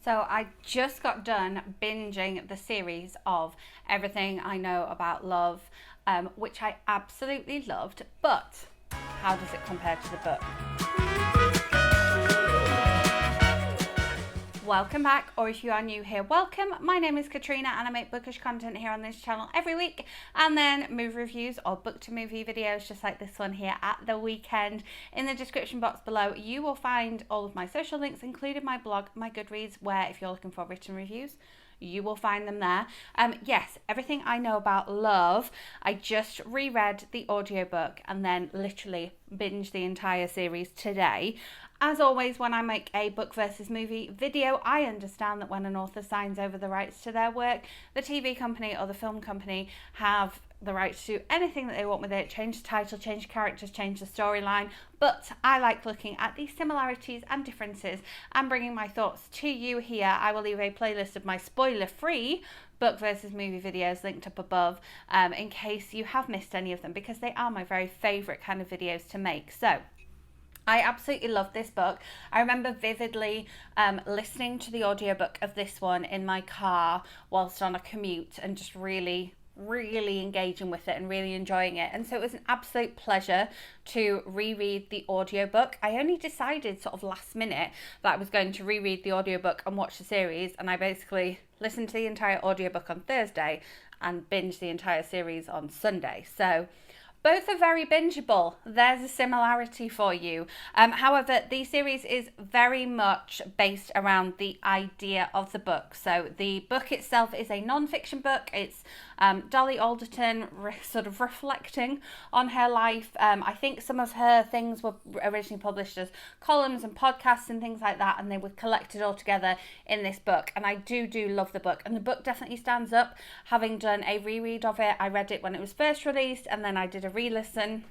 So I just got done binging the series of Everything I Know About Love, which I absolutely loved. But how does it compare to the book? Welcome back, or if you are new here, welcome. My name is Katrina and I make bookish content here on this channel every week, and then movie reviews or book to movie videos just like this one here at the weekend. In the description box below you will find all of my social links, including my blog, my Goodreads, where if you're looking for written reviews you will find them there. Yes, Everything I Know About Love, I just reread the audiobook and then literally binged the entire series today. As always, when I make a book versus movie video, I understand that when an author signs over the rights to their work, the TV company or the film company have the right to do anything that they want with it, change the title, change characters, change the storyline. But I like looking at the similarities and differences and bringing my thoughts to you here. I will leave a playlist of my spoiler-free book versus movie videos linked up above in case you have missed any of them, because they are my very favourite kind of videos to make. So I absolutely love this book. I remember vividly listening to the audiobook of this one in my car whilst on a commute and just really engaging with it and really enjoying it. And so it was an absolute pleasure to reread the audiobook. I only decided sort of last minute that I was going to reread the audiobook and watch the series, and I basically listened to the entire audiobook on Thursday and binged the entire series on Sunday. So both are very bingeable. There's a similarity for you. However, the series is very much based around the idea of the book. So the book itself is a non-fiction book. It's Dolly Alderton sort of reflecting on her life. I think some of her things were originally published as columns and podcasts and things like that, and they were collected all together in this book. And I do love the book, and the book definitely stands up. Having done a reread of it, I read it when it was first released, and then I did a re-listen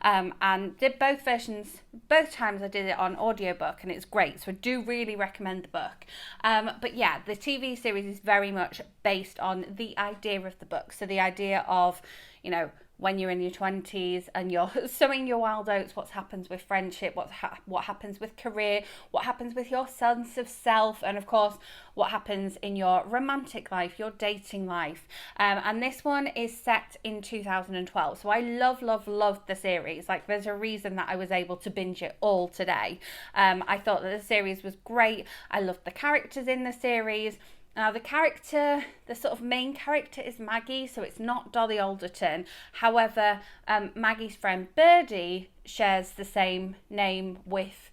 and did both versions. Both times I did it on audiobook, and it's great, so I do really recommend the book. But yeah, the TV series is very much based on the idea of the book. So the idea of, you know, when you're in your 20s and you're sowing your wild oats, what happens with friendship, what happens with career, what happens with your sense of self, and of course what happens in your romantic life, your dating life. And this one is set in 2012, so I love the series. Like, there's a reason that I was able to binge it all today. I thought that the series was great. I loved the characters in the series. Now, the sort of main character is Maggie, so it's not Dolly Alderton. However, Maggie's friend Birdie shares the same name with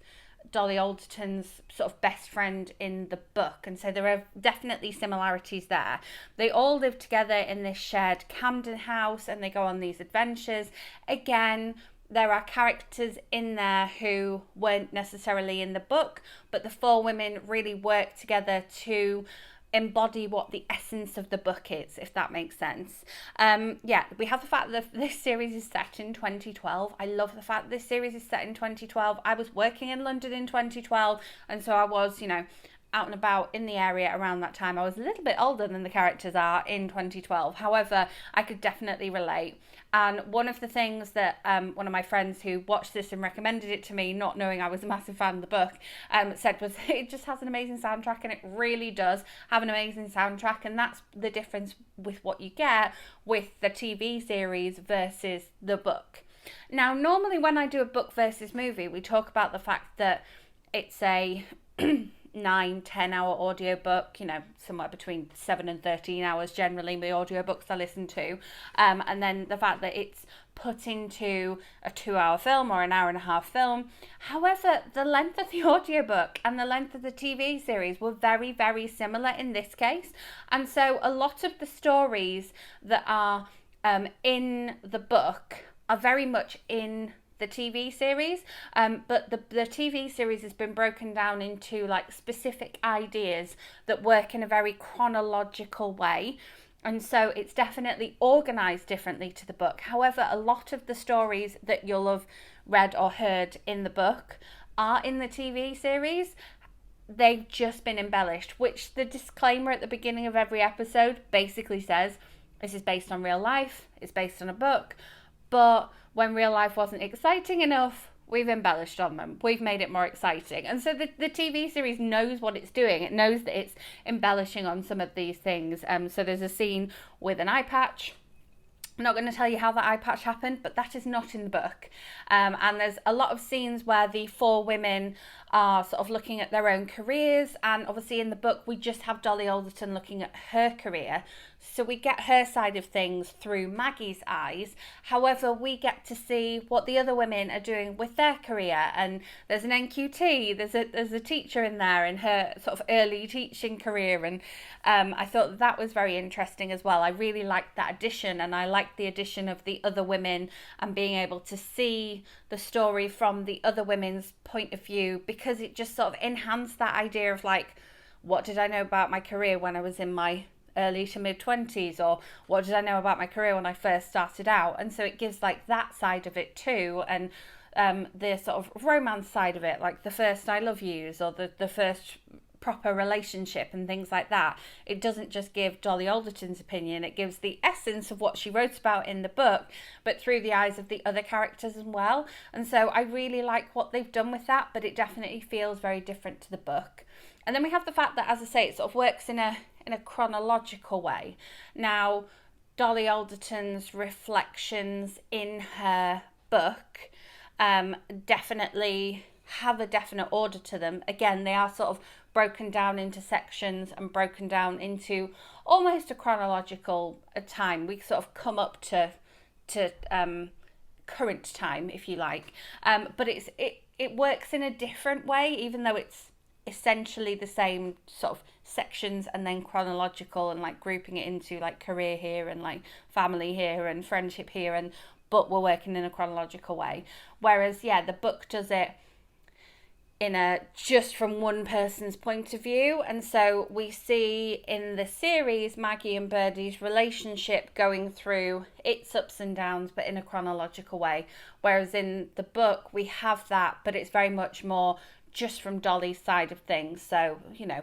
Dolly Alderton's sort of best friend in the book, and so there are definitely similarities there. They all live together in this shared Camden house, and they go on these adventures. Again, there are characters in there who weren't necessarily in the book, but the four women really work together to embody what the essence of the book is, if that makes sense. Yeah, we have the fact that this series is set in 2012. I love the fact that this series is set in 2012. I was working in London in 2012, and so I was, you know, out and about in the area around that time. I was a little bit older than the characters are in 2012. However, I could definitely relate. And one of the things that one of my friends who watched this and recommended it to me, not knowing I was a massive fan of the book, said was it just has an amazing soundtrack, and it really does have an amazing soundtrack. And that's the difference with what you get with the TV series versus the book. Now, normally when I do a book versus movie, we talk about the fact that it's a 9-10 hour audiobook, you know, somewhere between 7 and 13 hours generally the audiobooks I listen to, and then the fact that it's put into a 2-hour film or an hour and a half film. However, the length of the audiobook and the length of the TV series were very similar in this case, and so a lot of the stories that are in the book are very much in the TV series, but the TV series has been broken down into like specific ideas that work in a very chronological way, and so it's definitely organized differently to the book. However, a lot of the stories that you'll have read or heard in the book are in the TV series. They've just been embellished, which the disclaimer at the beginning of every episode basically says this is based on real life, it's based on a book, but when real life wasn't exciting enough, we've embellished on them. We've made it more exciting. And so the TV series knows what it's doing. It knows that it's embellishing on some of these things. So there's a scene with an eye patch. I'm not going to tell you how the eye patch happened, but that is not in the book. And there's a lot of scenes where the four women are sort of looking at their own careers. And obviously in the book, we just have Dolly Alderton looking at her career. So we get her side of things through Maggie's eyes. However, we get to see what the other women are doing with their career. And there's an NQT, there's a teacher in there in her sort of early teaching career. And I thought that was very interesting as well. I really liked that addition, and I liked the addition of the other women and being able to see the story from the other women's point of view, because it just sort of enhanced that idea of like, what did I know about my career when I was in my early to mid 20s, or what did I know about my career when I first started out? And so it gives like that side of it too, and the sort of romance side of it, like the first I love yous, or the first proper relationship and things like that. It doesn't just give Dolly Alderton's opinion, it gives the essence of what she wrote about in the book, but through the eyes of the other characters as well. And so I really like what they've done with that, but it definitely feels very different to the book. And then we have the fact that, as I say, it sort of works in a chronological way. Now, Dolly Alderton's reflections in her book definitely have a definite order to them. Again, they are sort of broken down into sections and broken down into almost a chronological time. We sort of come up to current time, if you like. But it works in a different way, even though it's essentially the same sort of sections and then chronological, and like grouping it into like career here and like family here and friendship here, and but we're working in a chronological way. Whereas the book does it in a just from one person's point of view. And so we see in the series Maggie and Birdie's relationship going through its ups and downs, but in a chronological way. Whereas in the book we have that, but it's very much more just from Dolly's side of things. So,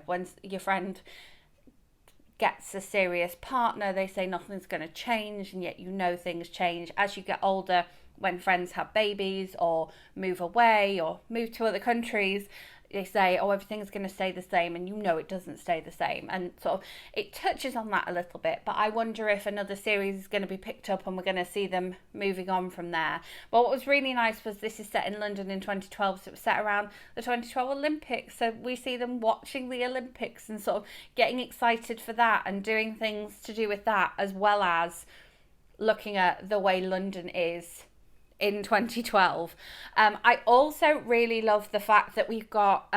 when your friend gets a serious partner, they say nothing's going to change, and yet things change as you get older. When friends have babies or move away or move to other countries, they say, oh, everything's going to stay the same, and it doesn't stay the same. And sort of it touches on that a little bit, but I wonder if another series is going to be picked up and we're going to see them moving on from there. But what was really nice was this is set in London in 2012, so it was set around the 2012 Olympics, so we see them watching the Olympics and sort of getting excited for that and doing things to do with that, as well as looking at the way London is in 2012. I also really love the fact that we've got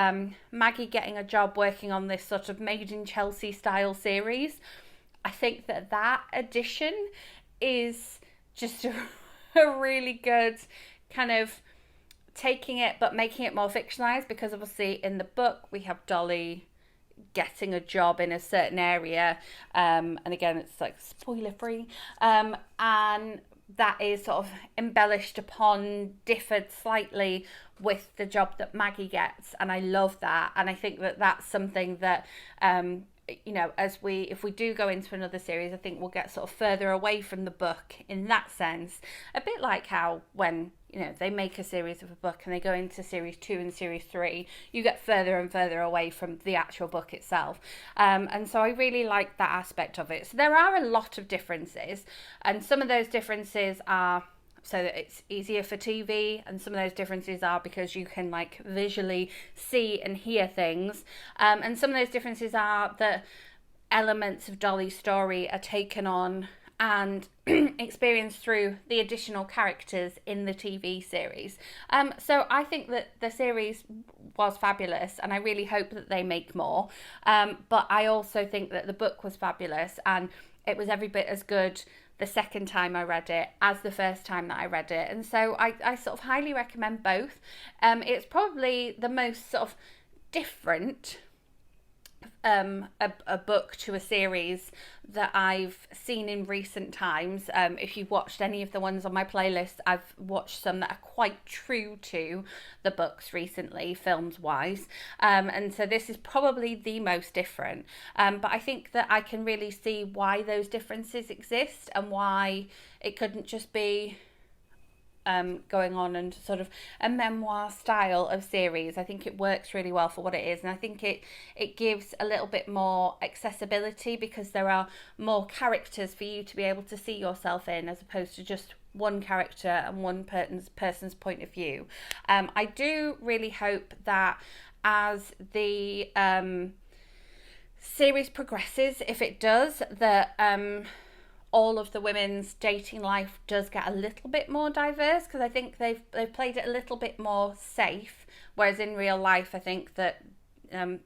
Maggie getting a job working on this sort of Made in Chelsea style series. I think that addition is just a really good kind of taking it but making it more fictionalized, because obviously in the book we have Dolly getting a job in a certain area, and again it's like spoiler free, and that is sort of embellished upon, differed slightly with the job that Maggie gets. And I love that. And I think that that's something that, if we do go into another series, I think we'll get sort of further away from the book in that sense. A bit like how when, they make a series of a book and they go into series 2 and series 3, you get further and further away from the actual book itself. And so I really like that aspect of it. So there are a lot of differences, and some of those differences are so that it's easier for TV, and some of those differences are because you can like visually see and hear things, and some of those differences are that elements of Dolly's story are taken on and experienced through the additional characters in the TV series. So I think that the series was fabulous, and I really hope that they make more. But I also think that the book was fabulous, and it was every bit as good the second time I read it as the first time that I read it. And so I sort of highly recommend both. It's probably the most sort of different a book to a series that I've seen in recent times. If you've watched any of the ones on my playlist, I've watched some that are quite true to the books recently, films wise, and so this is probably the most different, but I think that I can really see why those differences exist and why it couldn't just be going on and sort of a memoir style of series. I think it works really well for what it is, and I think it gives a little bit more accessibility because there are more characters for you to be able to see yourself in, as opposed to just one character and one person's point of view. I do really hope that as the series progresses, if it does, that all of the women's dating life does get a little bit more diverse, because I think they've played it a little bit more safe, whereas in real life I think that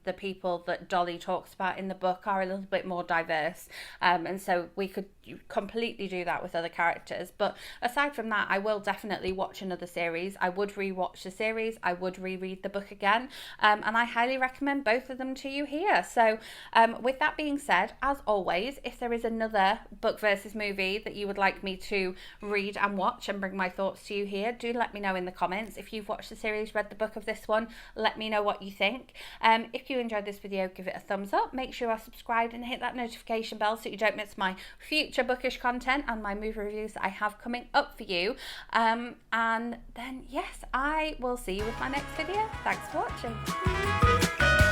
the people that Dolly talks about in the book are a little bit more diverse, and so we could completely do that with other characters. But aside from that, I will definitely watch another series. I would rewatch the series, I would reread the book again, and I highly recommend both of them to you here. So with that being said, as always, if there is another book versus movie that you would like me to read and watch and bring my thoughts to you here, do let me know in the comments. If you've watched the series, read the book of this one, let me know what you think. If you enjoyed this video, give it a thumbs up, make sure you are subscribed and hit that notification bell so you don't miss my future bookish content and my movie reviews that I have coming up for you. And then yes, I will see you with my next video. Thanks for watching.